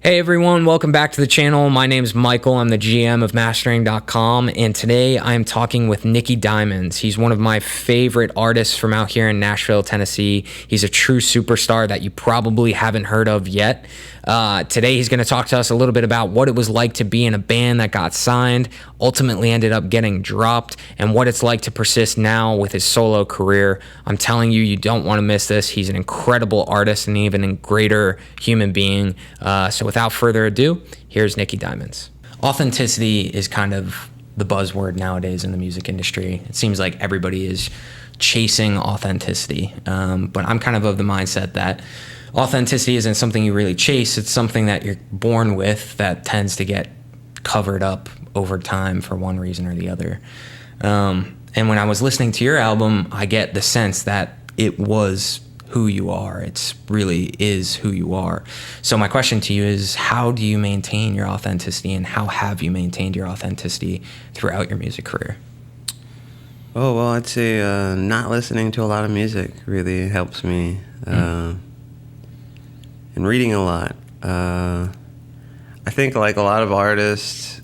Hey everyone, welcome back to the channel. My name is Michael. I'm the GM of Mastering.com, and today I am talking with Nicky Diamonds. He's one of my favorite artists from out here in Nashville, Tennessee. He's a true superstar that you probably haven't heard of yet. Today he's going to talk to us a little bit about what it was like to be in a band that got signed, ultimately ended up getting dropped, and what it's like to persist now with his solo career. I'm telling you, you don't want to miss this. He's an incredible artist and even a greater human being. So without further ado, here's Nicky Diamonds. Authenticity is kind of the buzzword nowadays in the music industry. It seems like everybody is chasing authenticity, but I'm kind of the mindset that authenticity isn't something you really chase. It's something that you're born with that tends to get covered up over time for one reason or the other. And when I was listening to your album, I get the sense that it was who you are. It's really is who you are. So my question to you is, how do you maintain your authenticity, and how have you maintained your authenticity throughout your music career? Oh, well, I'd say not listening to a lot of music really helps me. And reading a lot. I think like a lot of artists,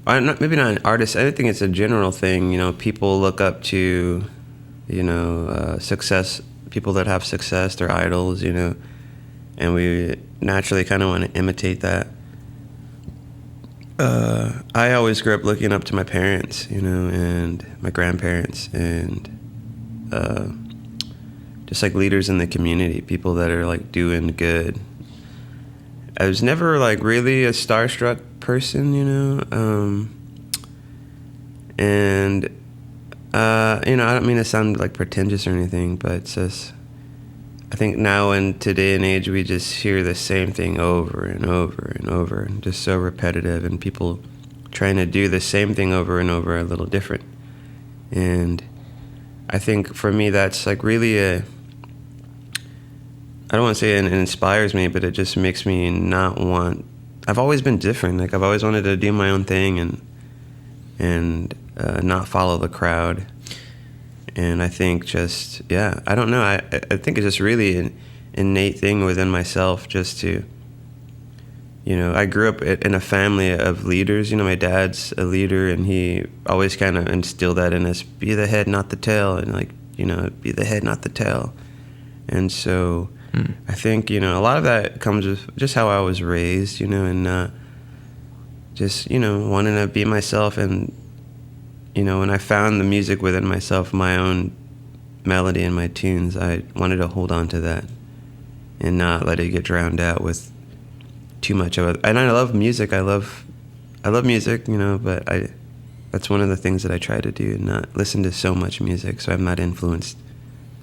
maybe not artists, I think it's a general thing, you know, people look up to, you know, success, people that have success, they're idols, you know, and we naturally kind of want to imitate that. I always grew up looking up to my parents, you know, and my grandparents, and just like leaders in the community, people that are like doing good. I was never like really a starstruck person, you know, and you know, I don't mean to sound like pretentious or anything, but it's just, I think now in today and age, we just hear the same thing over and over and over, and just so repetitive, and people trying to do the same thing over and over a little different. And I think for me, that's like really I don't want to say it inspires me, but it just makes me not want, I've always been different. Like I've always wanted to do my own thing and not follow the crowd. And I think just, yeah, I don't know. I think it's just really an innate thing within myself just to, you know, I grew up in a family of leaders. You know, my dad's a leader, and he always kind of instilled that in us, be the head, not the tail, and like, you know, be the head, not the tail. And so I think, you know, a lot of that comes with just how I was raised, you know, and just, you know, wanting to be myself. And, you know, when I found the music within myself, my own melody and my tunes, I wanted to hold on to that and not let it get drowned out with too much of it. And I love music. I love music, you know, but that's one of the things that I try to do, not listen to so much music so I'm not influenced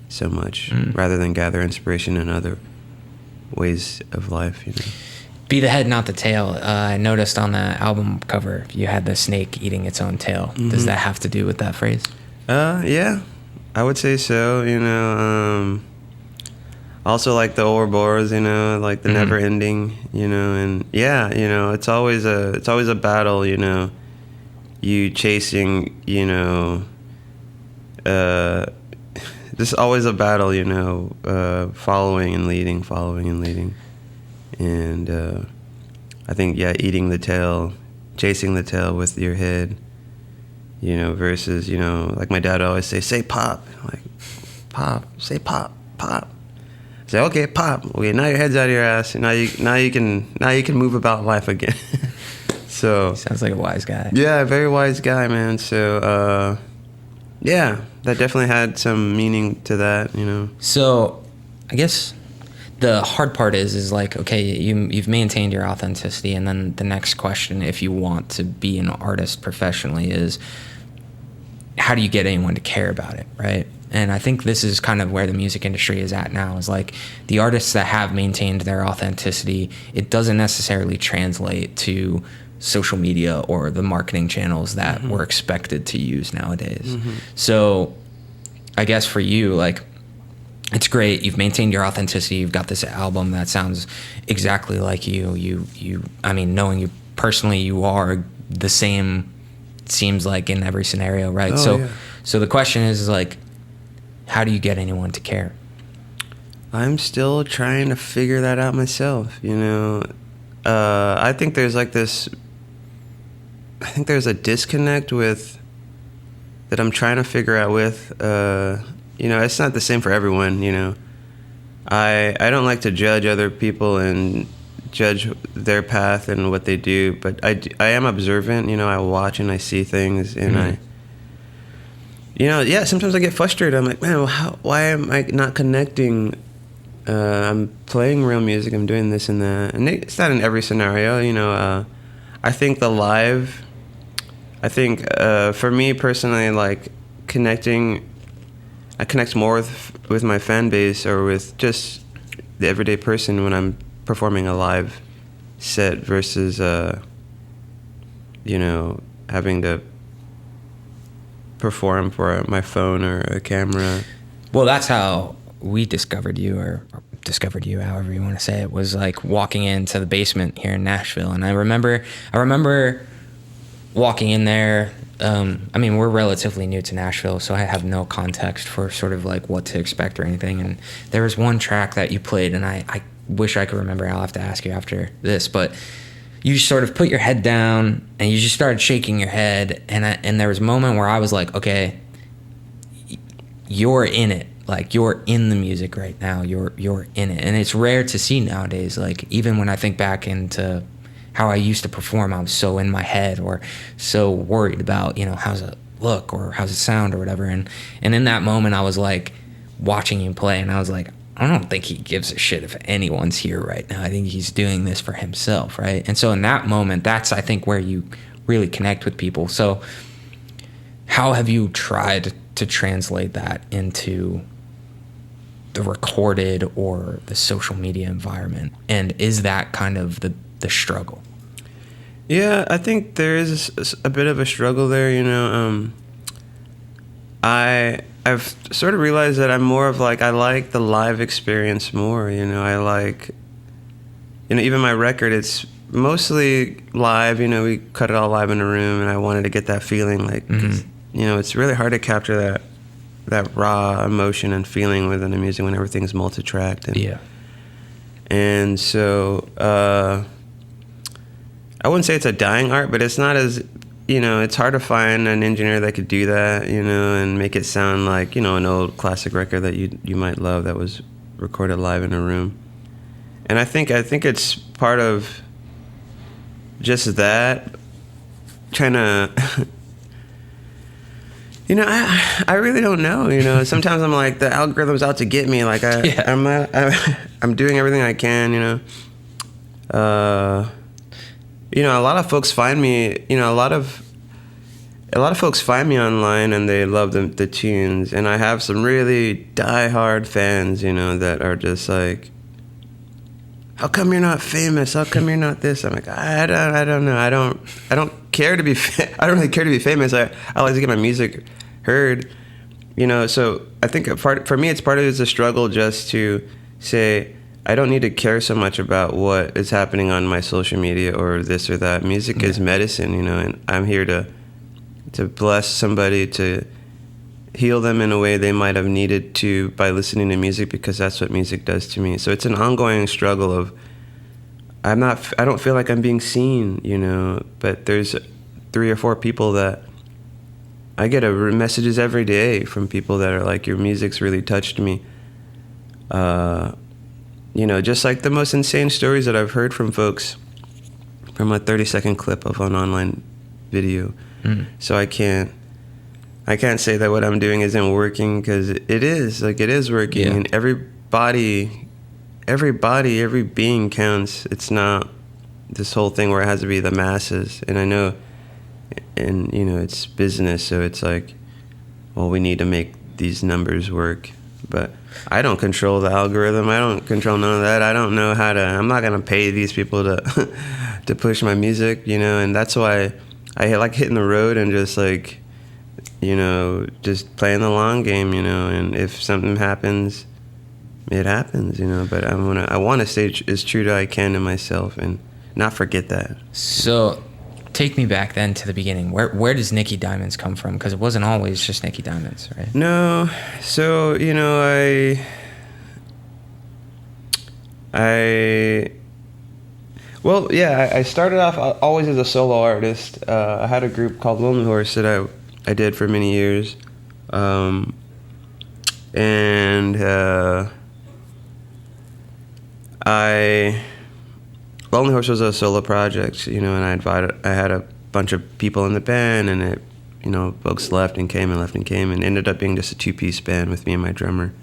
so much, rather than gather inspiration in other ways of life, you know. Be the head, not the tail. I noticed on the album cover you had the snake eating its own tail. Mm-hmm. Does that have to do with that phrase? Yeah, I would say so, you know. Also like the Ouroboros, you know, like the never ending, you know, and yeah, you know, it's always a battle, you know, you chasing, you know, there's always a battle, you know, following and leading. And I think, yeah, eating the tail, chasing the tail with your head, you know, versus, you know, like my dad would always say pop. I'm like, pop, say pop. Say, okay, pop. Okay, now your head's out of your ass. Now you can move about life again. So sounds like a wise guy. Yeah, very wise guy, man. So yeah, that definitely had some meaning to that, you know. So I guess the hard part is like, okay, you've maintained your authenticity, and then the next question, if you want to be an artist professionally, is how do you get anyone to care about it, right? And I think this is kind of where the music industry is at now, is like the artists that have maintained their authenticity, it doesn't necessarily translate to social media or the marketing channels that we're expected to use nowadays. So I guess for you, like, it's great. You've maintained your authenticity. You've got this album that sounds exactly like you. I mean, knowing you personally, you are the same, it seems like, in every scenario, right? Oh, So the question is like, how do you get anyone to care? I'm still trying to figure that out myself, you know. I think there's like this. I think there's a disconnect with that I'm trying to figure out with. It's not the same for everyone. I don't like to judge other people and judge their path and what they do, but I am observant. I watch and I see things, and sometimes I get frustrated. I'm like, man, well, why am I not connecting? I'm playing real music. I'm doing this and that, and it's not in every scenario. I think the live. I think for me personally, like connecting, I connect more with my fan base or with just the everyday person when I'm performing a live set versus having to perform for my phone or a camera. Well, that's how we discovered you, or discovered you, however you want to say it, was like walking into the basement here in Nashville. And I remember walking in there. We're relatively new to Nashville, so I have no context for sort of like what to expect or anything. And there was one track that you played, and I wish I could remember. I'll have to ask you after this, but you sort of put your head down and you just started shaking your head. And there was a moment where I was like, okay, you're in it. Like, you're in the music right now. You're in it. And it's rare to see nowadays. Like, even when I think back into how I used to perform, I was so in my head or so worried about, how's it look or how's it sound or whatever. And in that moment, I was like watching you play, and I was like, I don't think he gives a shit if anyone's here right now. I think he's doing this for himself, right? And so in that moment, that's, I think, where you really connect with people. So how have you tried to translate that into the recorded or the social media environment? And is that kind of the struggle? Yeah, I think there is a bit of a struggle there. I've sort of realized that I'm more of like, I like the live experience more. I like, even my record, it's mostly live. We cut it all live in a room, and I wanted to get that feeling, like, 'cause, it's really hard to capture that raw emotion and feeling within the music when everything's multi-tracked. And so I wouldn't say it's a dying art, but it's not as, it's hard to find an engineer that could do that, and make it sound like, an old classic record that you might love that was recorded live in a room. And I think it's part of just that, trying to, I really don't know, sometimes I'm like, the algorithm's out to get me, like I'm doing everything I can, a lot of folks find me, a lot of folks find me online and they love the tunes. And I have some really diehard fans, that are just like, how come you're not famous? How come you're not this? I'm like, I don't know. I don't care to be, I don't really care to be famous. I like to get my music heard, so I think for me, it's part of it's a struggle just to say, I don't need to care so much about what is happening on my social media or this or that. Music is medicine, and I'm here to bless somebody, to heal them in a way they might have needed to by listening to music, because that's what music does to me. So it's an ongoing struggle of, I don't feel like I'm being seen, but there's 3 or 4 people that I get messages every day from people that are like, your music's really touched me. Just like the most insane stories that I've heard from folks from a 30-second clip of an online video. So I can't say that what I'm doing isn't working, because it is working. And every being counts. It's not this whole thing where it has to be the masses. And I know, and it's business, so it's like, well, we need to make these numbers work. But I don't control the algorithm. I don't control none of that. I don't know how to. I'm not gonna pay these people to push my music, And that's why I like hitting the road and just like, just playing the long game, And if something happens, it happens, But I want to stay as true to I can to myself and not forget that. So, take me back then to the beginning. Where does Nicky Diamonds come from? Because it wasn't always just Nicky Diamonds, right? No. So, Well, yeah, I started off always as a solo artist. I had a group called Lonely Horse that I did for many years. And Lonely Horse was a solo project, you know, and I had a bunch of people in the band, and it, you know, folks left and came, and ended up being just a two-piece band with me and my drummer.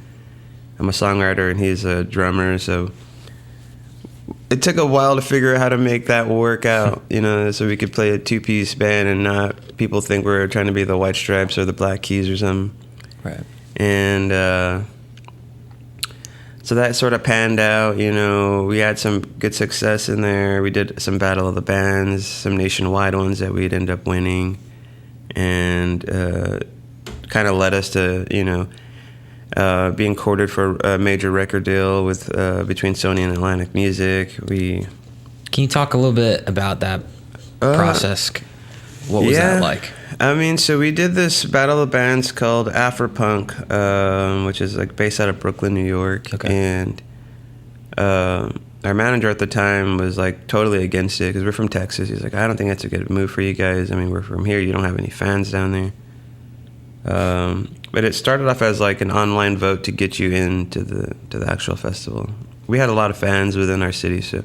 I'm a songwriter and he's a drummer, so it took a while to figure out how to make that work out, you know, so we could play a two-piece band and not people think we're trying to be the White Stripes or the Black Keys or something. Right. And so that sort of panned out, you know. We had some good success in there. We did some Battle of the Bands, some nationwide ones that we'd end up winning, and kind of led us to, you know, being courted for a major record deal with between Sony and Atlantic Music. Can you talk a little bit about that process? What was that like? I mean, so we did this Battle of Bands called Afropunk, which is like based out of Brooklyn, New York. Okay. And our manager at the time was like totally against it because we're from Texas. He's like, I don't think that's a good move for you guys. I mean, we're from here. You don't have any fans down there. But it started off as like an online vote to get you into the actual festival. We had a lot of fans within our city, so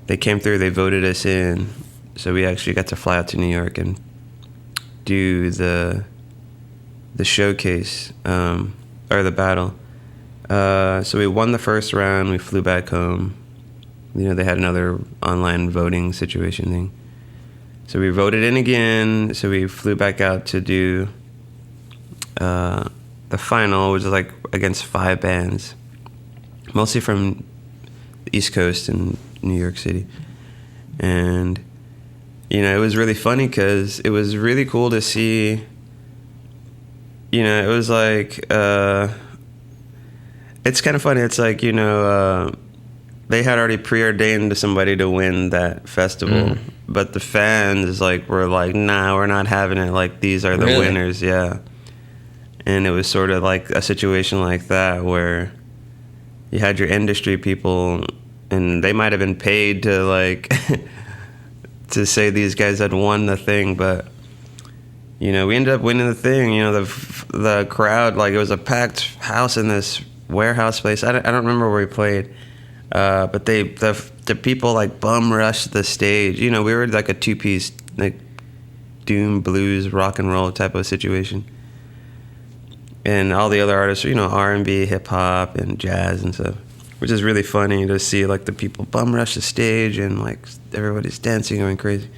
they came through. They voted us in, so we actually got to fly out to New York and do the showcase or the battle. So we won the first round. We flew back home. You know, they had another online voting situation thing. So we voted in again. So we flew back out to do the final, which was like against 5 bands, mostly from the East Coast and New York City. And, you know, it was really funny because it was really cool to see, you know, it was like, it's kind of funny. It's like, you know, they had already preordained somebody to win that festival, but the fans were like, nah, we're not having it. Like, these are the winners. Yeah. And it was sort of like a situation like that where you had your industry people and they might have been paid to like to say these guys had won the thing, but you know, we ended up winning the thing. You know, the crowd, like, it was a packed house in this warehouse place. I don't remember where we played, but the people like bum rushed the stage. You know, we were like a 2-piece like doom blues rock and roll type of situation. And all the other artists, you know, R&B, hip-hop, and jazz and stuff, which is really funny to see, like, the people bum rush the stage and, like, everybody's dancing, going crazy.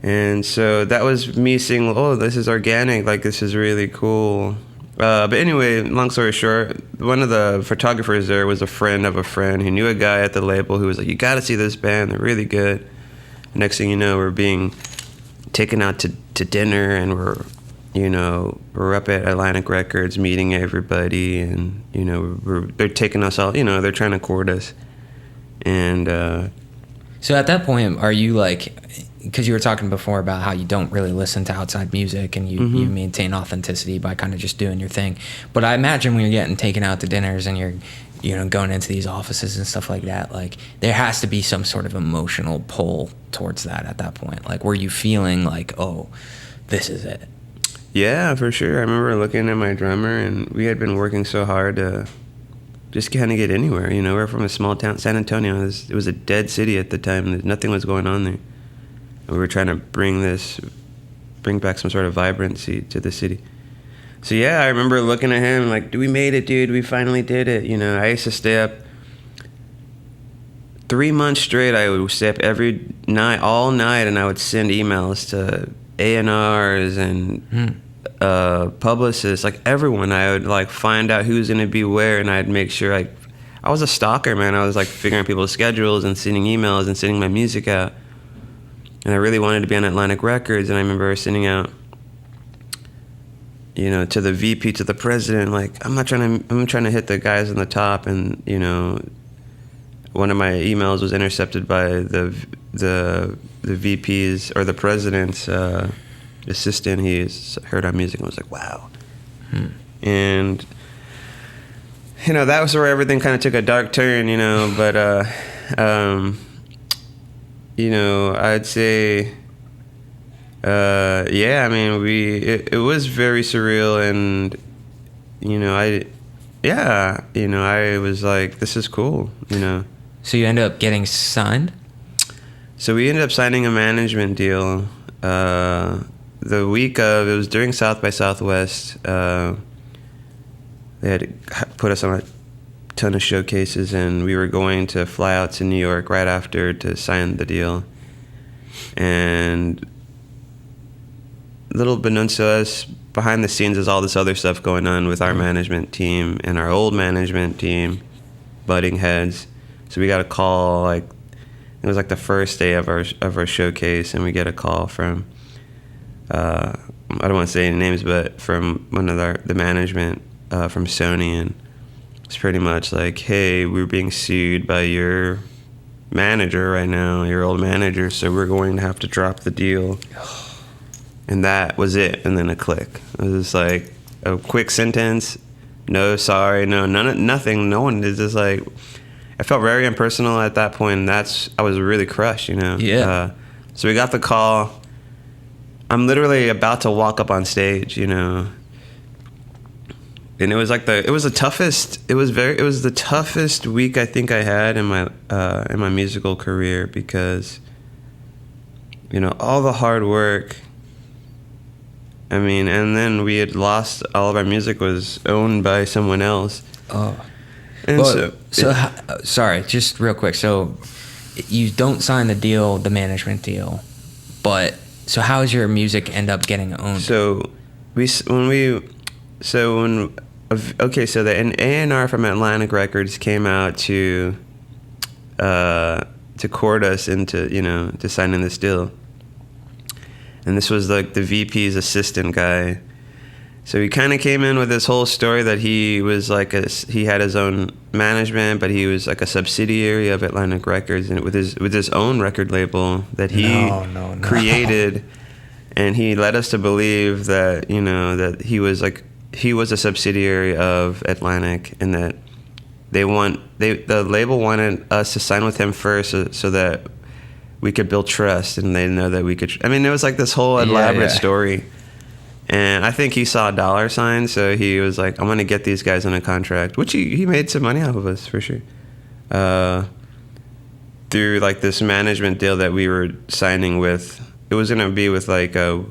And so that was me seeing, oh, this is organic, like, this is really cool. But anyway, long story short, one of the photographers there was a friend of a friend who knew a guy at the label who was like, you got to see this band, they're really good. Next thing you know, we're being taken out to dinner, and we're up at Atlantic Records meeting everybody, and, you know, they're taking us all, you know, they're trying to court us. And so at that point, are you like, because you were talking before about how you don't really listen to outside music and you maintain authenticity by kind of just doing your thing, but I imagine when you're getting taken out to dinners and you're, you know, going into these offices and stuff like that, like, there has to be some sort of emotional pull towards that at that point. Like, were you feeling like, oh, this is it? Yeah, for sure. I remember looking at my drummer, and we had been working so hard to just kind of get anywhere. You know, we're from a small town, San Antonio. It was a dead city at the time. Nothing was going on there. And we were trying to bring back some sort of vibrancy to the city. So yeah, I remember looking at him like, we made it, dude. We finally did it. You know, I used to stay up 3 months straight. I would stay up every night, all night, and I would send emails to A&Rs and publicists, like everyone. I would like find out who's going to be where, and I'd make sure, like, I was a stalker, man. I was like figuring people's schedules and sending emails and sending my music out. And I really wanted to be on Atlantic Records, and I remember sending out, you know, to the VP, to the president, like, I'm trying to hit the guys on the top. And, you know, one of my emails was intercepted by the VP's or the president's assistant. He heard our music and was like, wow. And, you know, that was where everything kind of took a dark turn, you know. But I'd say, yeah, I mean, it was very surreal, and, I was like, this is cool, So you ended up getting signed? So we ended up signing a management deal the week of, it was during South by Southwest. They had put us on a ton of showcases, and we were going to fly out to New York right after to sign the deal. And little beknownst to us, behind the scenes is all this other stuff going on with our management team and our old management team butting heads. So we got a call, like, it was like the first day of our showcase, and we get a call from I don't want to say any names, but from one of the management from Sony, and it's pretty much like, hey, we're being sued by your manager right now, your old manager, so we're going to have to drop the deal. And that was it. And then a click. It was just like a quick sentence. No, sorry, no, nothing. No one is just like. I felt very impersonal at that point. And I was really crushed, Yeah. So we got the call. I'm literally about to walk up on stage, and it was like it was the toughest week I think I had in my musical career, because all the hard work. I mean, and then we had lost all of our music was owned by someone else. Oh. And well, sorry, just real quick. So you don't sign the deal, the management deal, but so how does your music end up getting owned? So the A&R from Atlantic Records came out to court us into to signing this deal. And this was like the VP's assistant guy. So he kind of came in with this whole story that he was like he had his own management, but he was like a subsidiary of Atlantic Records, and with his own record label that he created, and he led us to believe that that he was a subsidiary of Atlantic, and that the label wanted us to sign with him first so that we could build trust, and they know that we could. I mean, it was like this whole elaborate story. And I think he saw a dollar sign, so he was like, I'm going to get these guys on a contract, which he made some money off of us, for sure. Through like this management deal that we were signing with. It was going to be with like I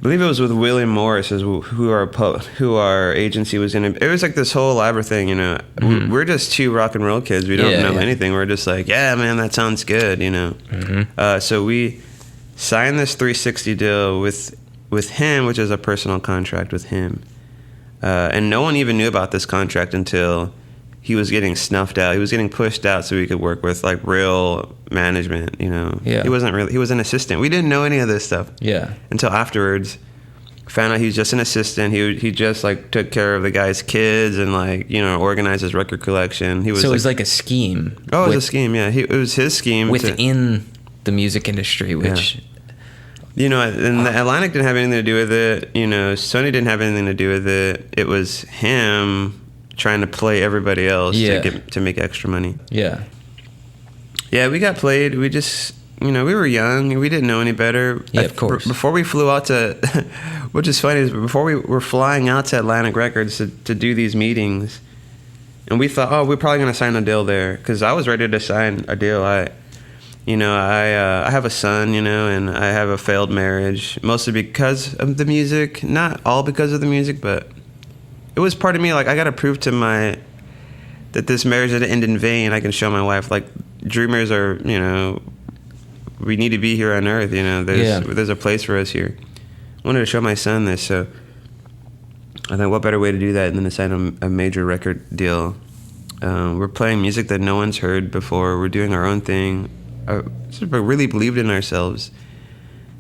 believe it was with William Morris, who our agency was going to. It was like this whole elaborate thing, Mm-hmm. We're just two rock and roll kids. We don't know anything. We're just like, yeah, man, that sounds good, Mm-hmm. So we signed this 360 deal with him, which is a personal contract with him. And no one even knew about this contract until he was getting snuffed out. He was getting pushed out so we could work with like real management, Yeah. He was an assistant. We didn't know any of this stuff. Yeah. Until afterwards. Found out he was just an assistant. He just like took care of the guy's kids and like, organized his record collection. So it was like a scheme. Oh, it was a scheme, yeah. It was his scheme. Within the music industry, which... Yeah. And the Atlantic didn't have anything to do with it. Sony didn't have anything to do with it. It was him trying to play everybody else to make extra money. Yeah. Yeah, we got played. We just, we were young. We didn't know any better. Yeah, of course. Before we flew out to, which is funny, is before we were flying out to Atlantic Records to do these meetings, and we thought, oh, we're probably going to sign a deal there, because I was ready to sign a deal. I have a son, and I have a failed marriage, mostly because of the music. Not all because of the music, but it was part of me. Like, I got to prove to that this marriage didn't end in vain. I can show my wife, like, dreamers are, we need to be here on Earth. There's a place for us here. I wanted to show my son this, so I thought, what better way to do that than to sign a major record deal? We're playing music that no one's heard before. We're doing our own thing. We really believed in ourselves.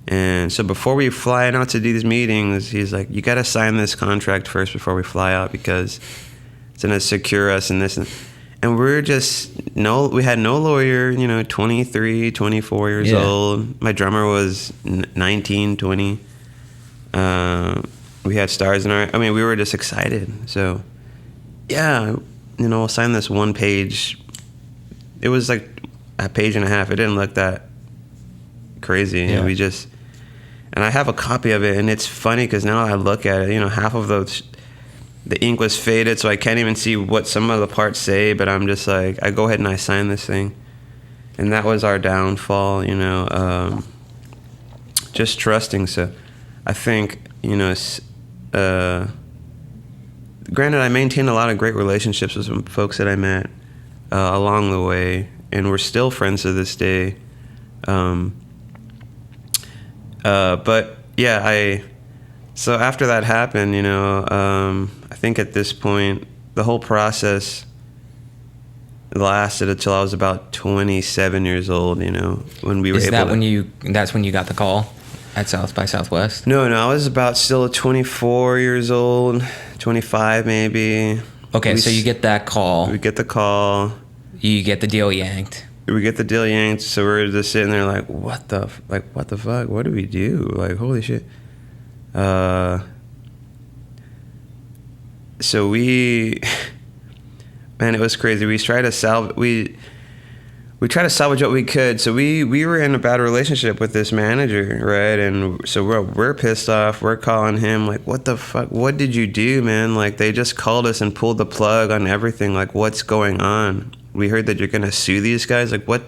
And so before we fly out to do these meetings, he's like, you got to sign this contract first before we fly out, because it's going to secure us and this. And we're just, we had no lawyer, 23, 24 years old. My drummer was 19, 20. We had stars we were just excited. So, yeah, we'll sign this one page. It was like, a page and a half. It didn't look that crazy. Yeah. And and I have a copy of it, and it's funny because now I look at it, half of the ink was faded, so I can't even see what some of the parts say, but I'm just like, I go ahead and I sign this thing. And that was our downfall, just trusting. So I think, granted, I maintained a lot of great relationships with some folks that I met along the way, and we're still friends to this day. But yeah, so after that happened, I think at this point, the whole process lasted until I was about 27 years old, when we were Is able that to... that's when you got the call at South by Southwest? No, I was about still 24 years old, 25 maybe. Okay, so you get that call. We get the call. You get the deal yanked. We get the deal yanked, so we're just sitting there like, what the fuck? What do we do? Like, holy shit. So we... Man, it was crazy. We tried to salvage what we could. So we were in a bad relationship with this manager, right? And so we're pissed off. We're calling him like, what the fuck? What did you do, man? Like, they just called us and pulled the plug on everything. Like, what's going on? We heard that you're gonna sue these guys. Like, what?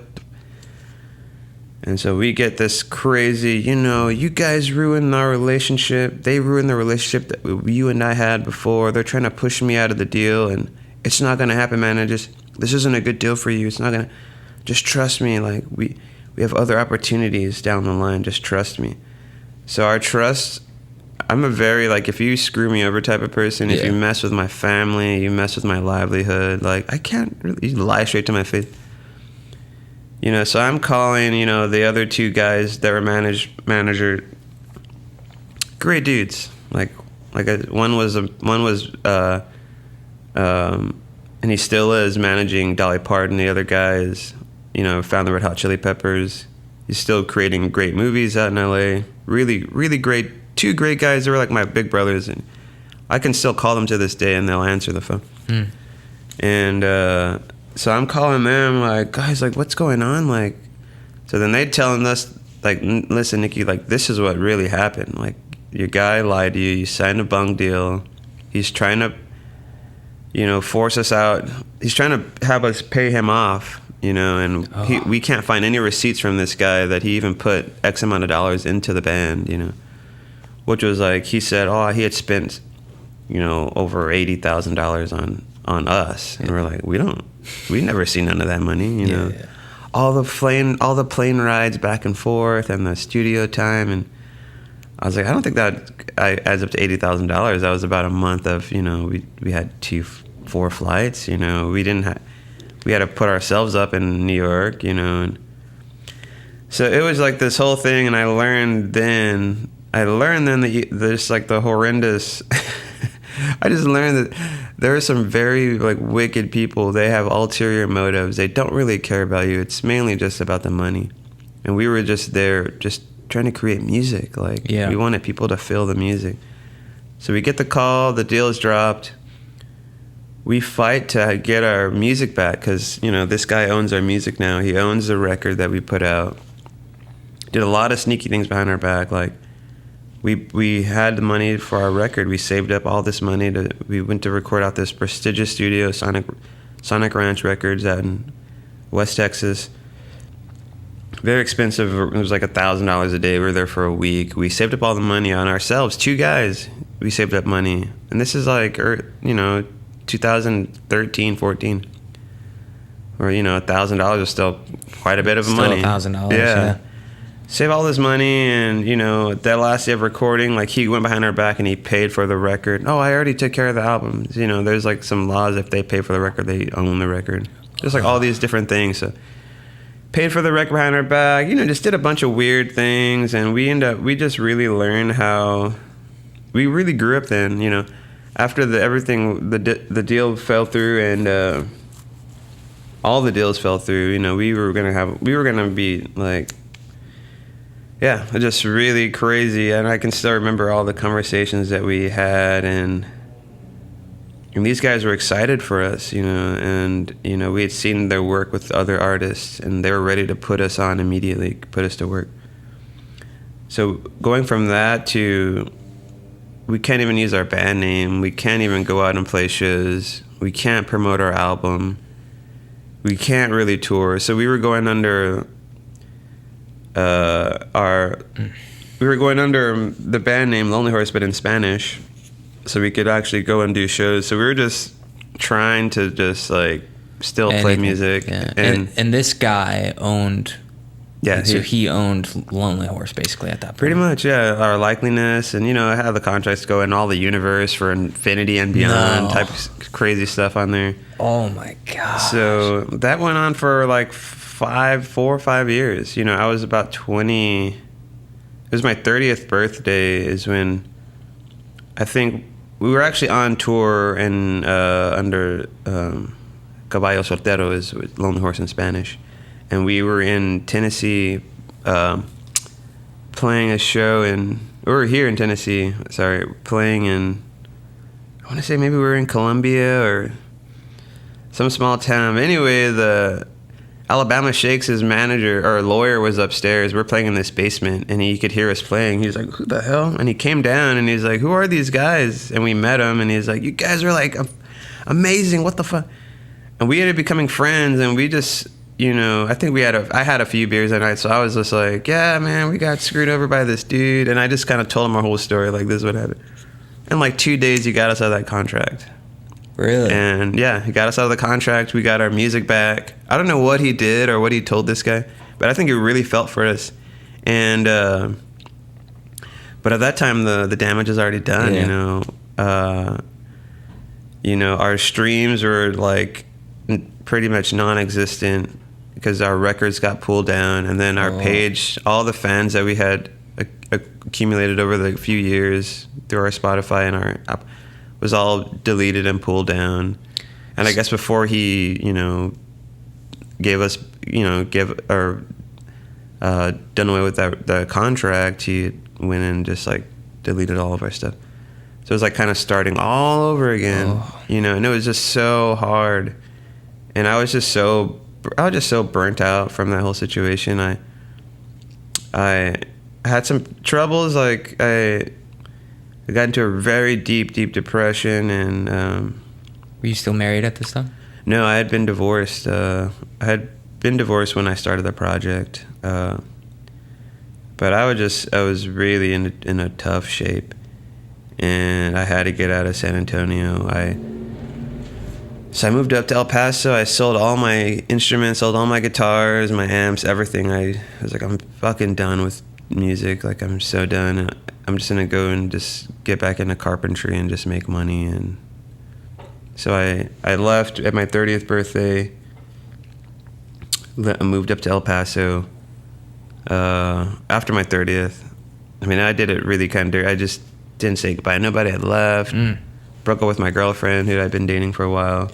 And so we get this crazy, you guys ruined our relationship. They ruined the relationship that you and I had before. They're trying to push me out of the deal, and it's not gonna happen, man. This isn't a good deal for you. It's not gonna. Just trust me. Like, we have other opportunities down the line. Just trust me. So our trust. I'm a very, like, if you screw me over type of person. If you mess with my family, you mess with my livelihood. Like, I can't really lie straight to my face. So I'm calling, the other two guys that were manager, great dudes. One was, and he still is managing Dolly Parton. The other guy is, found the Red Hot Chili Peppers. He's still creating great movies out in LA. Really, really great. Two great guys. They were like my big brothers, and I can still call them to this day, and they'll answer the phone. And so I'm calling them, like, guys, like, what's going on? Like, so then they telling us, like, listen, Nicky, like, this is what really happened. Like, your guy lied to you. You signed a bung deal. He's trying to, force us out. He's trying to have us pay him off, and we can't find any receipts from this guy that he even put X amount of dollars into the band, which was like, he said, he had spent, over $80,000 on us. And we're like, we never see none of that money, all the plane rides back and forth and the studio time. And I was like, I don't think that adds up to $80,000. That was about a month of, we had 4 flights, we had to put ourselves up in New York, and so it was like this whole thing. And I learned then that there's like the horrendous, I just learned that there are some very, like, wicked people. They have ulterior motives. They don't really care about you. It's mainly just about the money. And we were just there just trying to create music. Like, we wanted people to feel the music. So we get the call, the deal is dropped. We fight to get our music back because, this guy owns our music now. He owns the record that we put out. Did a lot of sneaky things behind our back. Like, we had the money for our record. We saved up all this money. We went to record out this prestigious studio, Sonic Ranch Records out in West Texas. Very expensive. It was like $1,000 a day. We were there for a week. We saved up all the money on ourselves. 2 guys. We saved up money. And this is like, 2013, 14. Or, $1,000 is still quite a bit of money. Still $1,000, yeah. Save all this money, and, that last day of recording, like, he went behind our back and he paid for the record. I already took care of the album. There's, like, some laws. If they pay for the record, they own the record. Just, like, all these different things. So, paid for the record behind our back, just did a bunch of weird things, and we just really learned how, we really grew up then, after the deal fell through, and all the deals fell through, we were gonna be, like, just really crazy. And I can still remember all the conversations that we had, and And these guys were excited for us, and, we had seen their work with other artists, and they were ready to put us on immediately, put us to work. So going from that to, we can't even use our band name, we can't even go out and play shows, we can't promote our album, we can't really tour. So we were going under the band name Lonely Horse, but in Spanish, so we could actually go and do shows. So we were just trying to just like still play music. Yeah. And this guy owned, so he owned Lonely Horse basically at that point. Pretty much, yeah. Our Likeliness, and I had the contracts to go in all the universe for infinity and beyond type of crazy stuff on there. Oh my god! So that went on for like 4 or 5 years. I was about 20. It was my 30th birthday is when I think we were actually on tour and under Caballo Soltero is Lonely Horse in Spanish. And we were in Tennessee playing a show we were here in Tennessee, playing in, I want to say maybe we were in Columbia or some small town. Anyway, the Alabama Shakes' manager or lawyer was upstairs. We're playing in this basement, and he could hear us playing. He was like, "Who the hell?" And he came down, and he's like, "Who are these guys?" And we met him, and he's like, "You guys are like amazing. What the fuck?" And we ended up becoming friends, and we just, I think I had a few beers that night, so I was just like, "Yeah, man, we got screwed over by this dude," and I just kind of told him our whole story, like, "This is what happened." In like 2 days, he got us out of that contract. Really? And yeah, he got us out of the contract. We got our music back. I don't know what he did or what he told this guy, but I think he really felt for us. And but at that time, the damage was already done. Yeah. Our streams were like pretty much non-existent because our records got pulled down, and then our page, all the fans that we had accumulated over the few years through our Spotify and our app was all deleted and pulled down. And I guess before he, gave us, done away with the contract, he went and just like deleted all of our stuff. So it was like kind of starting all over again, and it was just so hard. And I was just so burnt out from that whole situation. I had some troubles, like I got into a very deep depression, and were you still married at this time? No, I had been divorced. I had been divorced when I started the project, but I was really in a tough shape, and I had to get out of San Antonio. So I moved up to El Paso. I sold all my instruments, sold all my guitars, my amps, everything. I was like, I'm fucking done with music. Like, I'm so done. I'm just gonna go and just get back into carpentry and just make money. And so I left at my 30th birthday. I moved up to El Paso after my 30th. I mean, I did it really kind of dirty. I just didn't say goodbye. Nobody had left. Broke up with my girlfriend, who I'd been dating for a while.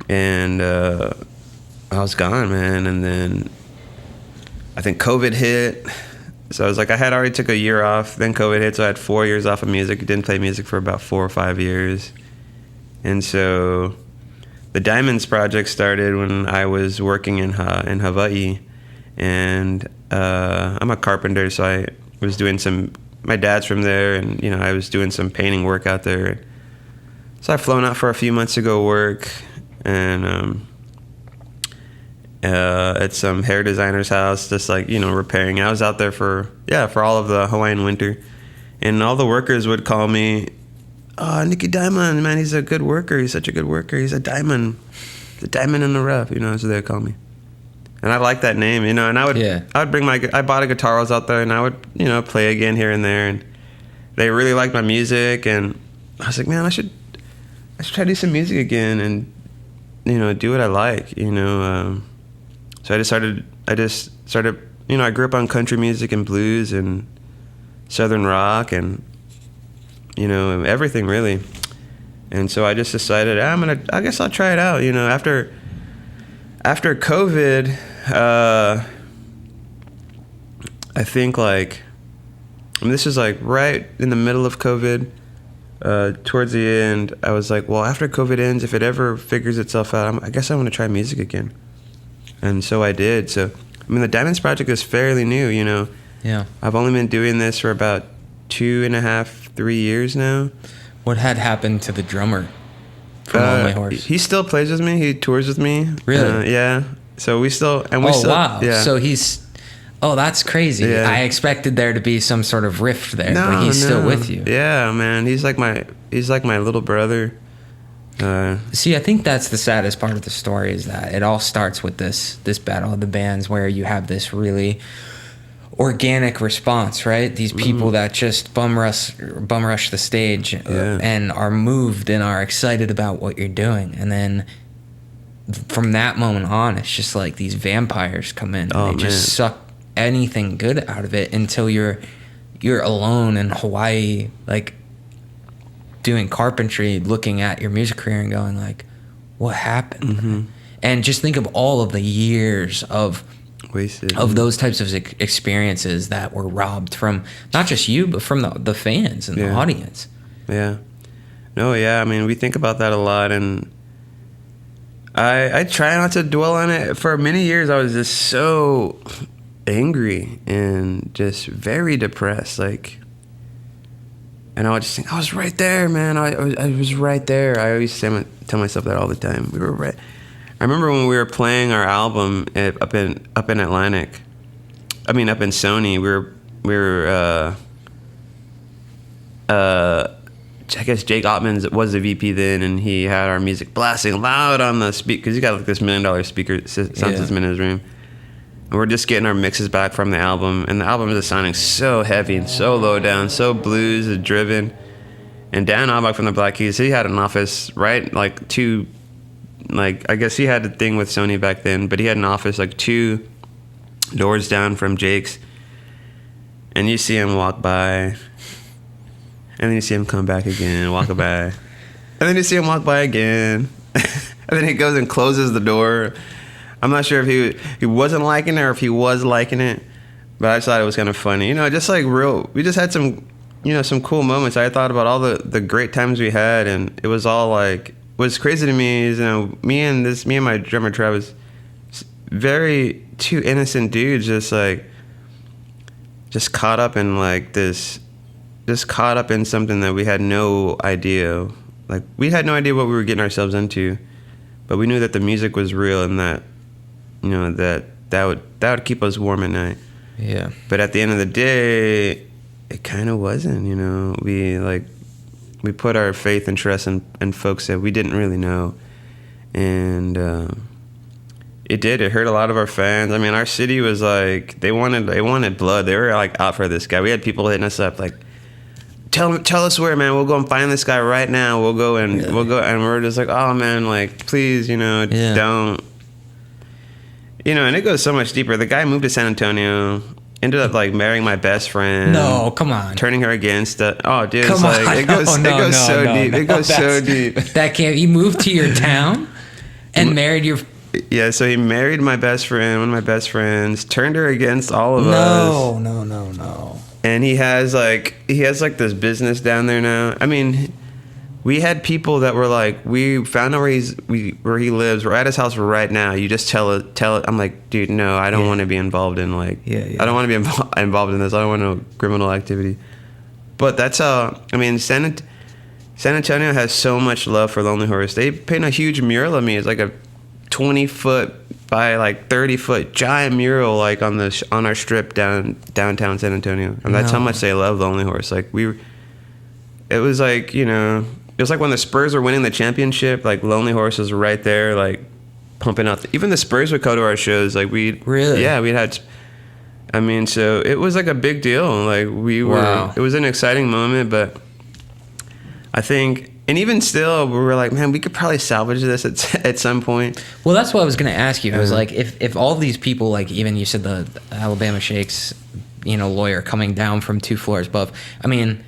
And I was gone, man. And then I think COVID hit. So I was like, I had already took a year off. Then COVID hit, so I had 4 years off of music. Didn't play music for about 4 or 5 years. And so the Diamonds project started when I was working in Hawaii. And I'm a carpenter, so I was doing my dad's from there, and I was doing some painting work out there. So I've flown out for a few months to go work, and at some hair designer's house, just like repairing. I was out there for all of the Hawaiian winter, and all the workers would call me, "Oh, Nicky Diamonds, man, he's a good worker. He's such a good worker. He's a diamond. The diamond in the rough." So they'd call me. And I like that name, and I would bring I bought a guitar while I was out there, and I would, play again here and there, and they really liked my music, and I was like, man, I should try to do some music again, and, do what I like, so I just started, I grew up on country music and blues and Southern rock and, everything really. And so I just decided, I guess I'll try it out, after COVID, I think this is like right in the middle of COVID. towards the end, I was like, well, after COVID ends, if it ever figures itself out, I guess I want to try music again. And so I did. So, I mean, the Diamonds project is fairly new, you know. Yeah. I've only been doing this for about 2.5, 3 years now. What had happened to the drummer from Lonely Horse? He still plays with me. He tours with me. Really? Yeah. So we still... Wow. Yeah. So he's... Oh, that's crazy. Yeah. I expected there to be some sort of rift there, but he's still with you. Yeah, man. He's like my little brother. See, I think that's the saddest part of the story, is that it all starts with this battle of the bands, where you have this really organic response, right? These people that just bum rush the stage and are moved and are excited about what you're doing, and then from that moment on, it's just like these vampires come in and they just suck anything good out of it until you're alone in Hawaii, like doing carpentry, looking at your music career and going like, what happened? And just think of all of the years of wasted of those types of experiences that were robbed from not just you, but from the fans and the audience. Yeah. No, yeah. I mean, we think about that a lot, and I try not to dwell on it. For many years, I was just so angry and just very depressed, like. And I would just think, I was right there, man. I was right there. I always tell myself that all the time. We were right. I remember when we were playing our album up in Atlantic. I mean, up in Sony. We were. I guess Jake Ottman was the VP then, and he had our music blasting loud on the speaker, because he got like this $1 million speaker sound system in his room. And we're just getting our mixes back from the album, and the album is sounding so heavy and so low down, so blues and driven. And Dan Auerbach from the Black Keys, he had an office right like I guess he had a thing with Sony back then, but he had an office like 2 doors down from Jake's. And you see him walk by, and then you see him come back again, walk by, and then you see him walk by again, and then he goes and closes the door. I'm not sure if he wasn't liking it or if he was liking it, but I just thought it was kind of funny. You know, just like we just had some, you know, some cool moments. I thought about all the great times we had, and it was all like, what's crazy to me is, you know, me and my drummer Travis, very 2 innocent dudes, just caught up in like this, just caught up in something that we had no idea. Like, we had no idea what we were getting ourselves into, but we knew that the music was real, and that, you know, that would keep us warm at night. Yeah. But at the end of the day, it kind of wasn't, you know. We put our faith and trust in folks that we didn't really know. And it hurt a lot of our fans. I mean, our city was like, they wanted blood. They were like out for this guy. We had people hitting us up like, tell us where, man. We'll go and find this guy right now. We'll go, and we're just like, oh man, like, please, you know, don't. You know, and it goes so much deeper. The guy moved to San Antonio, ended up like marrying my best friend. No, come on. Turning her against it. Oh, dude, come it's like on. it goes so deep. It goes so deep. That can't. You moved to your town and married your. Yeah, so he married my best friend, one of my best friends, turned her against all of us. No. And he has like this business down there now. I mean, we had people that were like, we found out where he lives. We're at his house right now. You just tell it. I'm like, dude, no, I don't want to be involved in like, I don't want to be involved in this. I don't want no criminal activity. But that's how, I mean, San Antonio has so much love for Lonely Horse. They paint a huge mural of me. It's like a 20-foot by like 30-foot giant mural, like on our strip downtown San Antonio. And that's how much they love Lonely Horse. Like it was like, you know, it was like when the Spurs were winning the championship, like Lonely Horse was right there, like pumping out. Even the Spurs would go to our shows. Like we'd had. I mean, so it was like a big deal. Like it was an exciting moment, but I think, and even still, we were like, man, we could probably salvage this at some point. Well, that's what I was going to ask you. I was like, if all these people, like even you said the Alabama Shakes, you know, lawyer coming down from 2 floors above. I mean,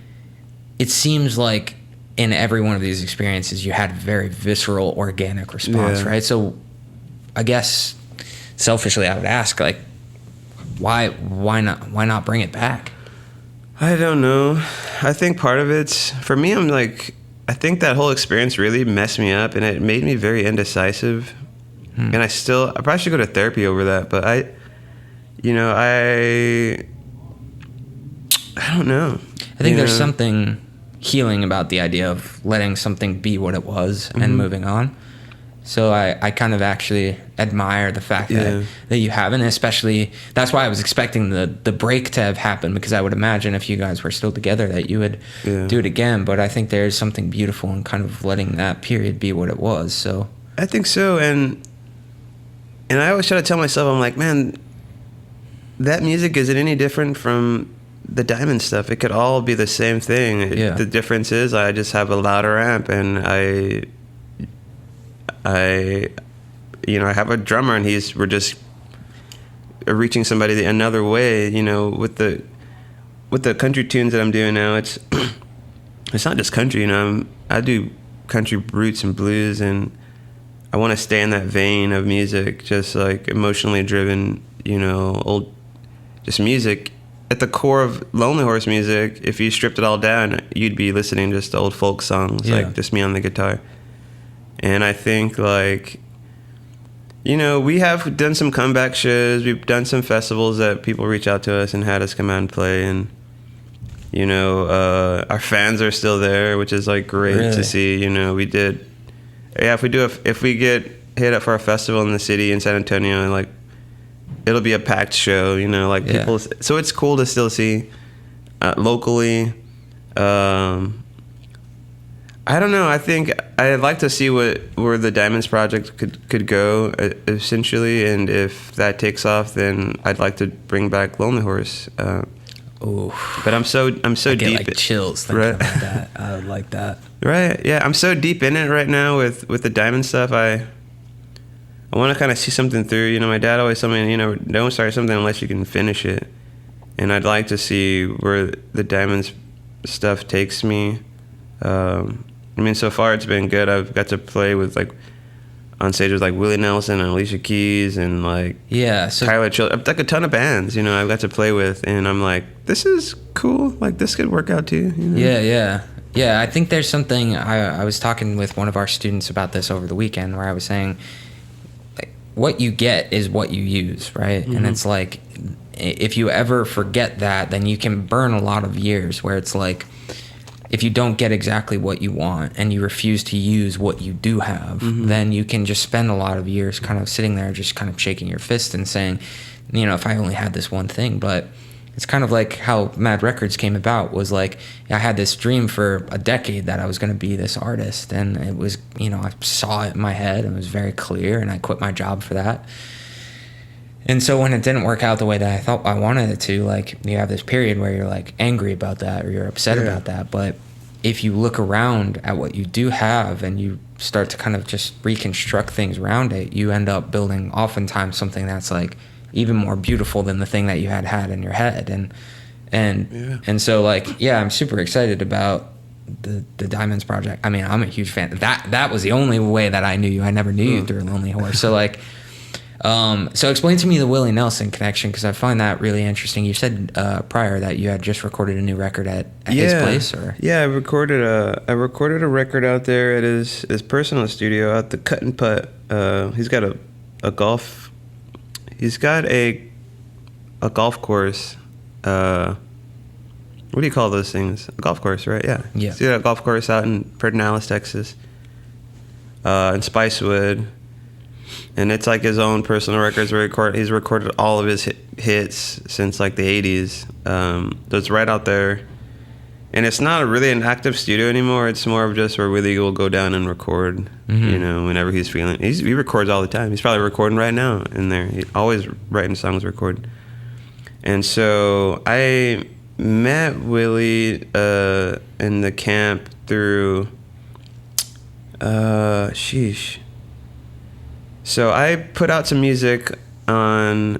it seems like in every one of these experiences, you had a very visceral, organic response, right? So I guess selfishly, I would ask, like, why not bring it back? I don't know. I think part of it's, for me, I'm like, I think that whole experience really messed me up, and it made me very indecisive. And I probably should go to therapy over that, but I don't know. I think there's something healing about the idea of letting something be what it was and moving on. So I kind of actually admire the fact that you haven't, especially that's why I was expecting the break to have happened, because I would imagine if you guys were still together that you would do it again. But I think there's something beautiful in kind of letting that period be what it was. So I think so, and I always try to tell myself, I'm like, man, that music isn't any different from the Diamond stuff. It could all be the same thing. The difference is I just have a louder amp, and I have a drummer, and we're just reaching somebody another way. With the country tunes that I'm doing now, it's not just country. I do country roots and blues, and I want to stay in that vein of music, just like emotionally driven, old, just music. At the core of Lonely Horse music, if you stripped it all down, you'd be listening just to old folk songs, like just me on the guitar. And I think, like, we have done some comeback shows. We've done some festivals that people reach out to us and had us come out and play. And, our fans are still there, which is, like, great to see. We did... Yeah, if we get hit up for a festival in the city in San Antonio, like, it'll be a packed show, people. So it's cool to still see locally. I don't know. I think I'd like to see where the Diamonds project could go essentially, and if that takes off, then I'd like to bring back Lonely Horse. But I'm so I deep. Get, like, chills thinking about that. I would like that. Right. Yeah. I'm so deep in it right now with the Diamond stuff. I want to kind of see something through. My dad always told me, don't start something unless you can finish it. And I'd like to see where the Diamonds stuff takes me. So far it's been good. I've got to play with, like, on stage with, like, Willie Nelson and Alicia Keys and, like, Tyler Childers, like a ton of bands, I've got to play with, and I'm like, this is cool. Like, this could work out too. Yeah. I think there's something. I was talking with one of our students about this over the weekend, where I was saying, like, what you get is what you use, right? And it's like, if you ever forget that, then you can burn a lot of years, where it's like, if you don't get exactly what you want and you refuse to use what you do have, then you can just spend a lot of years kind of sitting there just kind of shaking your fist and saying, if I only had this one thing. But it's kind of like how Mad Records came about, was like, I had this dream for a decade that I was going to be this artist, and it was, I saw it in my head and it was very clear, and I quit my job for that. And so when it didn't work out the way that I thought I wanted it to, like, you have this period where you're, like, angry about that, or you're upset about that. But if you look around at what you do have and you start to kind of just reconstruct things around it, you end up building oftentimes something that's, like, even more beautiful than the thing that you had in your head. And so, like, I'm super excited about the Diamonds project. I mean, I'm a huge fan. That was the only way that I knew you. I never knew you through Lonely Horse. So, like, so explain to me the Willie Nelson connection, because I find that really interesting. You said prior that you had just recorded a new record at his place, or I recorded a record out there at his personal studio out the Cut and Putt. He's got a golf. He's got a golf course. What do you call those things? A golf course, right? Yeah. Yeah. He's got a golf course out in Pedernales, Texas, in Spicewood. And it's like his own personal records. He's recorded all of his hits since, like, the 80s. So it's right out there. And it's not really an active studio anymore. It's more of just where Willie will go down and record, whenever he's feeling. He records all the time. He's probably recording right now in there. He's always writing songs, recording. And so I met Willie in the camp through... So I put out some music on...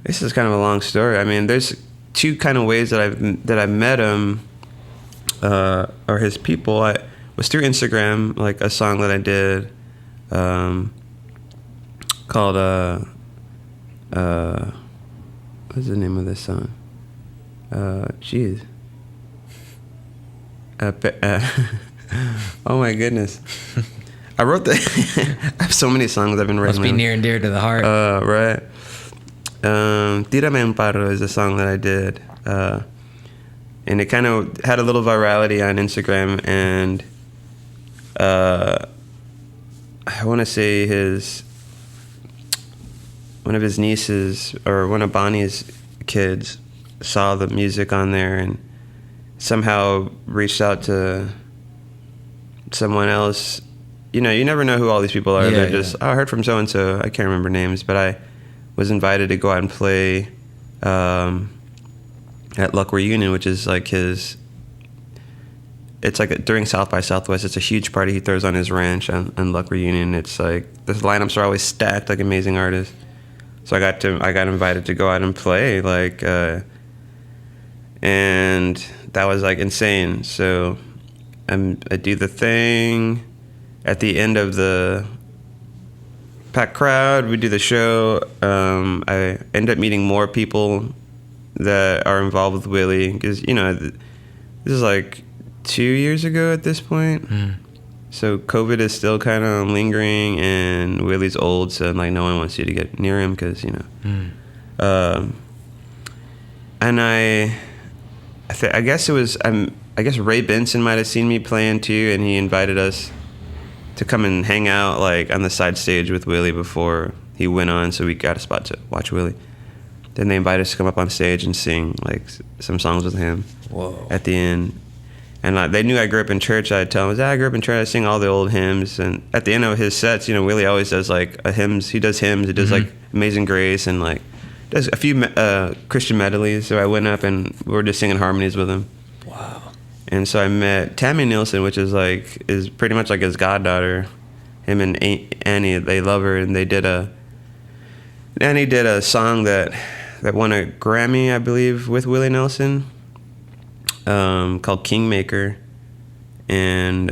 this is kind of a long story. I mean, there's two kind of ways that I met him, or his people. I was through Instagram, like a song that I did called... what's the name of this song? Jeez. Oh my goodness. I wrote I have so many songs I've been writing. Must be near and dear to the heart. Right. Tírame un paro is a song that I did. And it kind of had a little virality on Instagram, and I want to say one of his nieces or one of Bonnie's kids saw the music on there and somehow reached out to someone else. You know, you never know who all these people are. They're just, I heard from so-and-so. I can't remember names, but I was invited to go out and play at Luck Reunion, which is like it's like during South by Southwest, it's a huge party he throws on his ranch on Luck Reunion. It's like, the lineups are always stacked, like amazing artists. So I got invited to go out and play, like, and that was like insane. So I do the thing. At the end of the packed crowd, we do the show. I end up meeting more people that are involved with Willie, because, you know, this is like 2 years ago at this point. So COVID is still kind of lingering, and Willie's old, so like no one wants you to get near him, because, you know. And I guess it was, I guess Ray Benson might have seen me playing too, and he invited us to come and hang out like on the side stage with Willie before he went on, so we got a spot to watch Willie. Then they invited us to come up on stage and sing like some songs with him. Whoa. At the end. And they knew I grew up in church. I'd tell them, I grew up in church. I sing all the old hymns. And at the end of his sets, you know, Willie always does like hymns. He does hymns. He does like Amazing Grace, and like does a few Christian medleys. So I went up and we were just singing harmonies with him. Wow. And so I met Tammy Nielsen, which is pretty much like his goddaughter. Him and Annie, they love her, and Annie did a song that won a Grammy, I believe, with Willie Nelson, called Kingmaker. And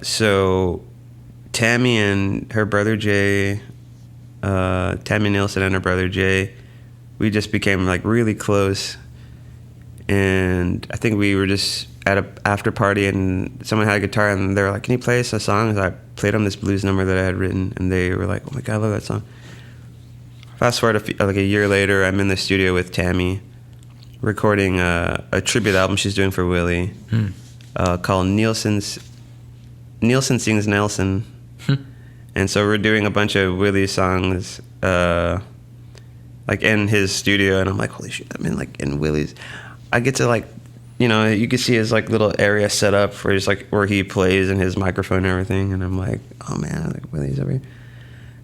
so Tammy and her brother Jay, Tammy Nielsen and her brother Jay, we just became like really close. And I think we were just at a after party, and someone had a guitar, and they were like, "Can you play us a song?" And I played them this blues number that I had written, and they were like, "Oh my God, I love that song." Fast forward like a year later, I'm in the studio with Tammy, recording a tribute album she's doing for Willie, called Nielsen Sings Nelson. And so we're doing a bunch of Willie songs, like in his studio, and I'm like, holy shit, I'm in Willie's. I get to like, you know, you can see his like little area set up for just like where he plays and his microphone and everything, and I'm like, oh man, like Willie's over here.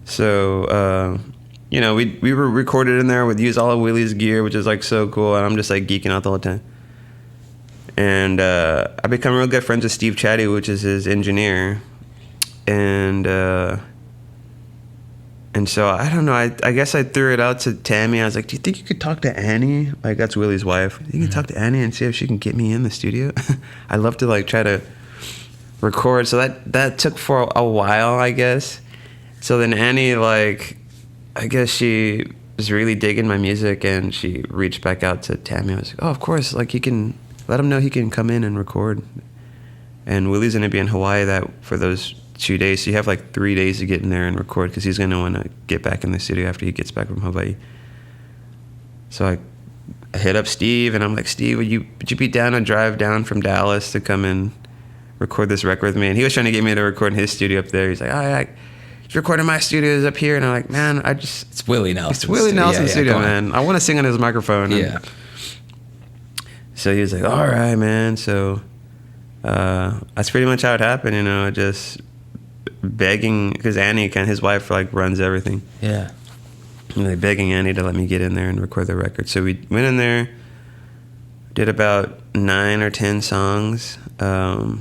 So, you know, we were recorded in there. We'd use all of Willie's gear, which is like so cool, and I'm just like geeking out the whole time. And I become real good friends with Steve Chatty, which is his engineer, and so I don't know. I guess I threw it out to Tammy. I was like, "Do you think you could talk to Annie? Like, that's Willie's wife. You can talk to Annie and see if she can get me in the studio." I'd love to like try to record. So that took for a while, I guess. So then Annie, like, I guess she was really digging my music, and she reached back out to Tammy. I was like, "Oh, of course. Like, you can let him know he can come in and record." And Willie's gonna be in Hawaii for those 2 days, so you have like 3 days to get in there and record, because he's going to want to get back in the studio after he gets back from Hawaii. So I hit up Steve, and I'm like, "Steve, would you be down to drive down from Dallas to come and record this record with me?" And he was trying to get me to record in his studio up there. He's like, "Oh, he's recording my studios up here." And I'm like, "Man, it's Willie Nelson. It's Willie Nelson's studio, man. I want to sing on his microphone." Yeah. So he was like, "All right, man." So that's pretty much how it happened, you know, just begging, because Annie, his wife, like runs everything. Yeah. And like begging Annie to let me get in there and record the record. So we went in there, did about 9 or 10 songs. So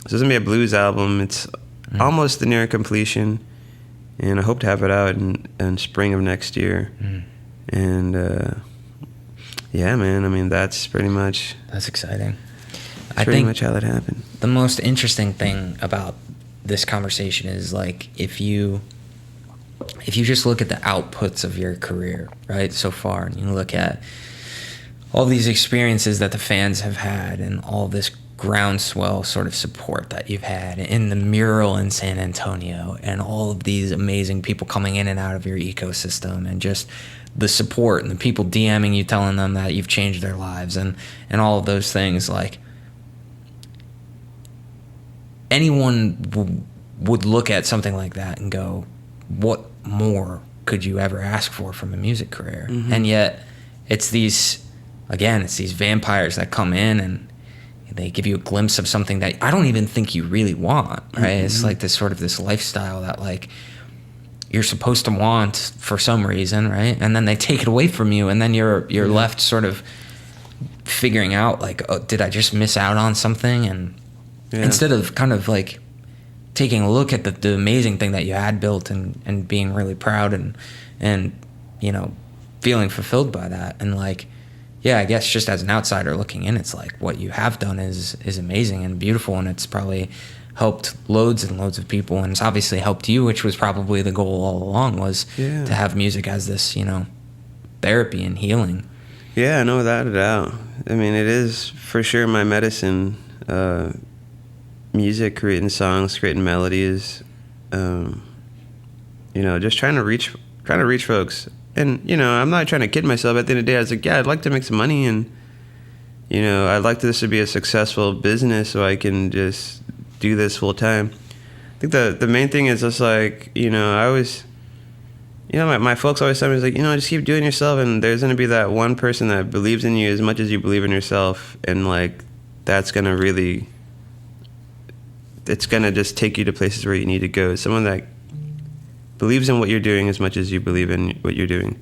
it's gonna be a blues album. It's almost near completion, and I hope to have it out in spring of next year. And yeah, man. I mean, that's pretty much. That's exciting. That's pretty much how that happened. The most interesting thing about this conversation is like if you if you just look at the outputs of your career, right, so far, and you look at all these experiences that the fans have had and all this groundswell sort of support that you've had in the mural in San Antonio and all of these amazing people coming in and out of your ecosystem and just the support and the people DMing you telling them that you've changed their lives and all of those things, like anyone would look at something like that and go, what more could you ever ask for from a music career? Mm-hmm. And yet it's these vampires that come in and they give you a glimpse of something that I don't even think you really want, right? Mm-hmm. It's like this lifestyle that like you're supposed to want for some reason, right? And then they take it away from you, and then you're left sort of figuring out like, oh, did I just miss out on something? And instead of kind of like taking a look at the amazing thing that you had built and being really proud and you know, feeling fulfilled by that. And like, yeah, I guess just as an outsider looking in, it's like what you have done is amazing and beautiful, and it's probably helped loads and loads of people, and it's obviously helped you, which was probably the goal all along, was to have music as this, you know, therapy and healing. Yeah, no, without a doubt. I mean, it is for sure my medicine. Music, creating songs, creating melodies, you know, just trying to reach folks. And, you know, I'm not trying to kid myself. At the end of the day, I was like, yeah, I'd like to make some money, and, you know, I'd like this to be a successful business so I can just do this full time. I think the main thing is just like, you know, I always, you know, my folks always tell me, like, you know, just keep doing yourself, and there's going to be that one person that believes in you as much as you believe in yourself, and, like, that's going to really, it's going to just take you to places where you need to go. Someone that believes in what you're doing as much as you believe in what you're doing.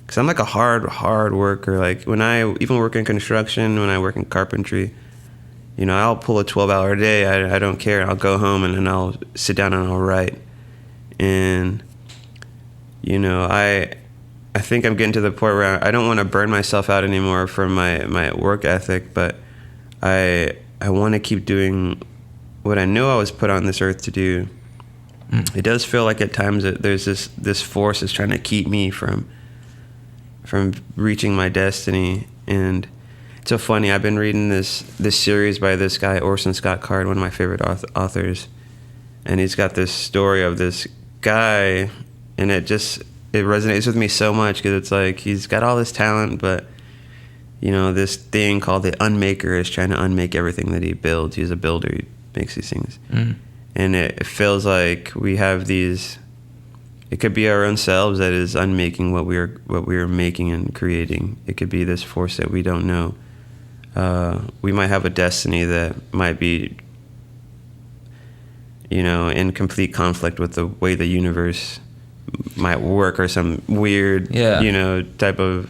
Because I'm like a hard worker. Like when I even work in construction, when I work in carpentry, you know, I'll pull a 12-hour day. I don't care. I'll go home and then I'll sit down and I'll write. And, you know, I think I'm getting to the point where I don't want to burn myself out anymore from my work ethic, but I want to keep doing what I know I was put on this earth to do. It does feel like at times that there's this force that's trying to keep me from reaching my destiny. And it's so funny, I've been reading this series by this guy, Orson Scott Card, one of my favorite authors, and he's got this story of this guy, and it resonates with me so much because it's like he's got all this talent, but, you know, this thing called the unmaker is trying to unmake everything that he builds. He's a builder, he makes these things. And it feels like we have these, it could be our own selves that is unmaking what we're making and creating. It could be this force that we don't know. We might have a destiny that might be, you know, in complete conflict with the way the universe might work, or some weird, you know, type of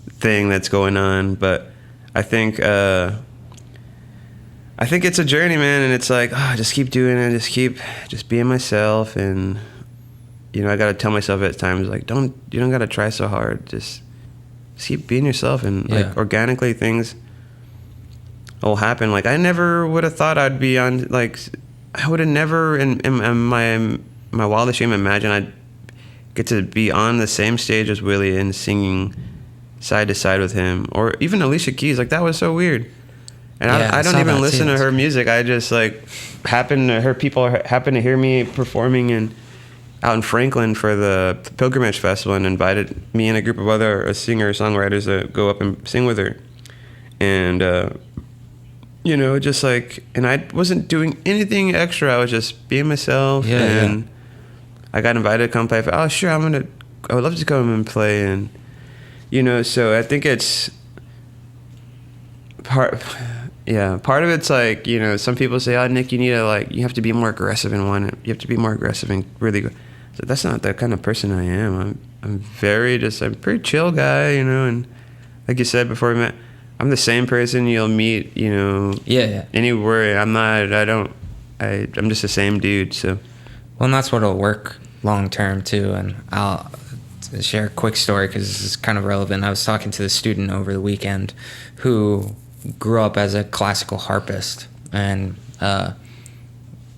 thing that's going on. But I think it's a journey, man, and it's like, just keep doing it, just being myself, and, you know, I gotta tell myself at times, like, you don't gotta try so hard, just keep being yourself, and like organically things will happen. Like I never would have thought I'd be on, like, I would have never in my wildest dream imagined I'd get to be on the same stage as Willie and singing side to side with him, or even Alicia Keys. Like that was so weird. And I don't even listen to her music. I just like people happen to hear me performing out in Franklin for the Pilgrimage Festival, and invited me and a group of other singer-songwriters to go up and sing with her. And, you know, just like, and I wasn't doing anything extra. I was just being myself. I got invited to come play. Oh, sure, I would love to come and play. And, you know, so I think it's part of it's like, you know, some people say, oh, Nick, you have to be more aggressive and you have to be more aggressive and really good. So that's not the kind of person I am. I'm a pretty chill guy, you know, and like you said before we met, I'm the same person you'll meet, you know, anywhere. I'm just the same dude. So, well, and that's what'll work long term too. And I'll share a quick story because this is kind of relevant. I was talking to the student over the weekend who grew up as a classical harpist, and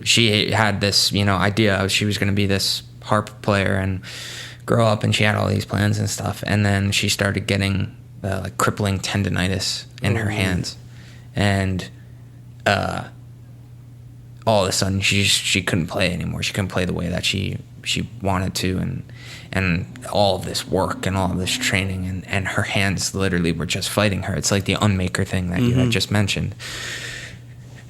she had this, you know, idea she was going to be this harp player and grow up, and she had all these plans and stuff. And then she started getting like crippling tendonitis in her hands, and all of a sudden she couldn't play anymore. She couldn't play the way that she wanted to, and all of this work and all of this training, and her hands literally were just fighting her. It's like the unmaker thing that you had just mentioned.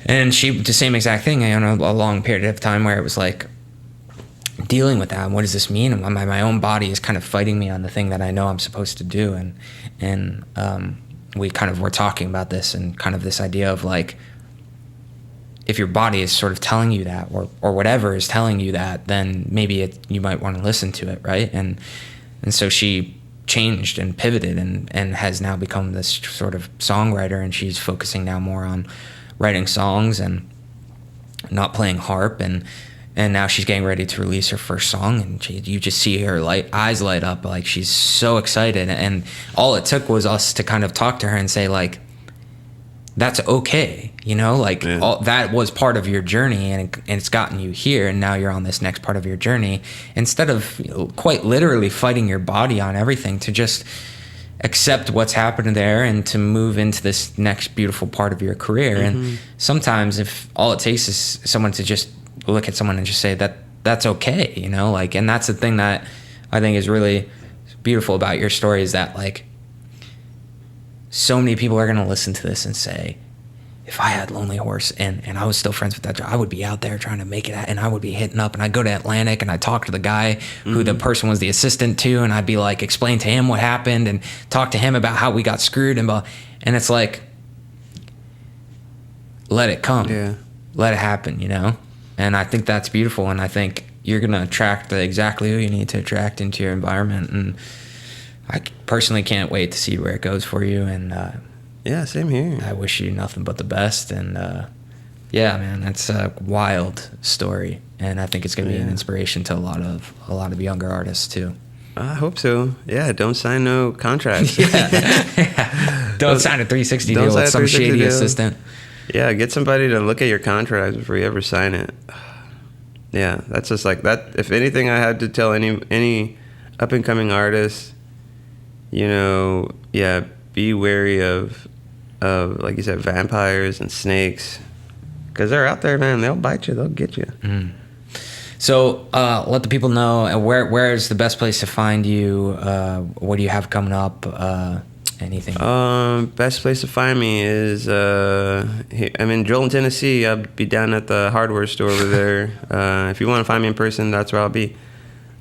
And she, the same exact thing, a long period of time where it was like dealing with that. What does this mean? My own body is kind of fighting me on the thing that I know I'm supposed to do. And we kind of were talking about this, and kind of this idea of like, if your body is sort of telling you that, or whatever is telling you that, then maybe you might want to listen to it, right? And so she changed and pivoted and has now become this sort of songwriter, and she's focusing now more on writing songs and not playing harp, and now she's getting ready to release her first song, and you just see her eyes light up, like she's so excited. And all it took was us to kind of talk to her and say like, that's okay, like all, that was part of your journey, and it's gotten you here, and now you're on this next part of your journey. Instead of quite literally fighting your body on everything, to just accept what's happened there and to move into this next beautiful part of your career. And sometimes if all it takes is someone to just look at someone and just say that's okay, and that's the thing that I think is really beautiful about your story, is that like so many people are going to listen to this and say, if I had Lonely Horse and I was still friends with that, I would be out there trying to make it, and I would be hitting up, and I'd go to Atlantic and I'd talk to the guy who the person was the assistant to, and I'd be like, explain to him what happened and talk to him about how we got screwed, and it's like, let it come, let it happen, and I think that's beautiful, and I think you're going to attract exactly who you need to attract into your environment, and I personally can't wait to see where it goes for you, and yeah, same here. I wish you nothing but the best, and yeah, man, that's a wild story, and I think it's going to be an inspiration to a lot of younger artists too. I hope so. Yeah, don't sign no contracts. Don't sign a 360 deal with some shady assistant. Yeah, get somebody to look at your contract before you ever sign it. Yeah, that's just like that. If anything, I had to tell any up and coming artist, be wary of like you said, vampires and snakes, because they're out there, man. They'll bite you. They'll get you. So let the people know where is the best place to find you. What do you have coming up? Anything? Best place to find me is I'm in Joelton, Tennessee. I'll be down at the hardware store over there. If you want to find me in person, that's where I'll be.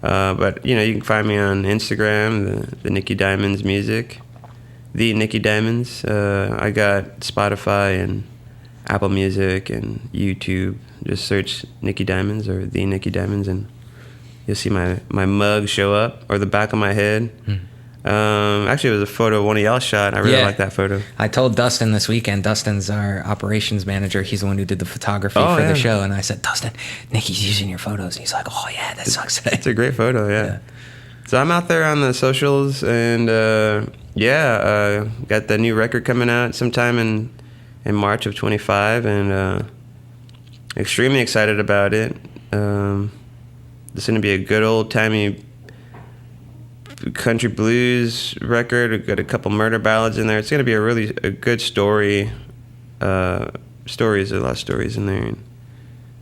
But you can find me on Instagram, the Nicky Diamonds music, the Nicky Diamonds. I got Spotify and Apple Music and YouTube. Just search Nicky Diamonds or the Nicky Diamonds, and you'll see my mug show up, or the back of my head. Actually, it was a photo one of y'all shot. I really like that photo. I told Dustin this weekend. Dustin's our operations manager. He's the one who did the photography for the show. And I said, Dustin, Nicky's using your photos. And he's like, oh, yeah, that sucks. It's a great photo, yeah. So I'm out there on the socials, and got the new record coming out sometime in March of 25, and extremely excited about it. It's going to be a good old-timey country blues record. We've got a couple murder ballads in there. It's going to be a good story. Stories, a lot of stories in there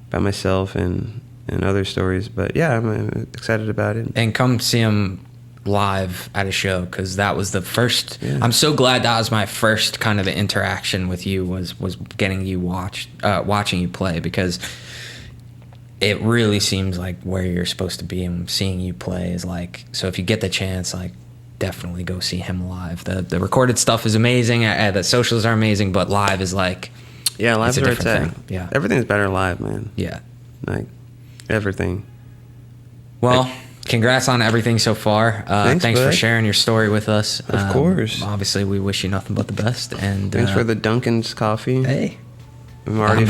about myself and other stories. But yeah, I'm excited about it. And come see him live at a show, because that was the first. I'm so glad that was my first kind of interaction with you, was getting you watching you play, because it really seems like where you're supposed to be, and seeing you play is like, so if you get the chance, like, definitely go see him live. The recorded stuff is amazing, the socials are amazing, but live is like, live's where it's at. Yeah, everything's better live, man. Yeah, like everything. Well, congrats on everything so far. Thanks for sharing your story with us. Of course. Obviously, we wish you nothing but the best. And thanks for the Dunkin's coffee. Hey, I'm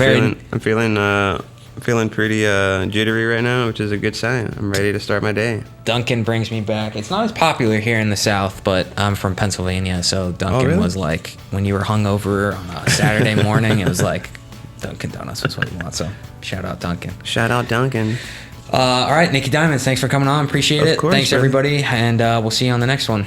feeling pretty jittery right now, which is a good sign. I'm ready to start my day. Dunkin' brings me back. It's not as popular here in the South, but I'm from Pennsylvania, so Dunkin' was like, when you were hungover on a Saturday morning, it was like Dunkin' Donuts was what you want. So shout out Dunkin'. Shout out Dunkin'. All right, Nicky Diamonds, thanks for coming on. Appreciate it. Of course, Thanks, man. everybody, and we'll see you on the next one.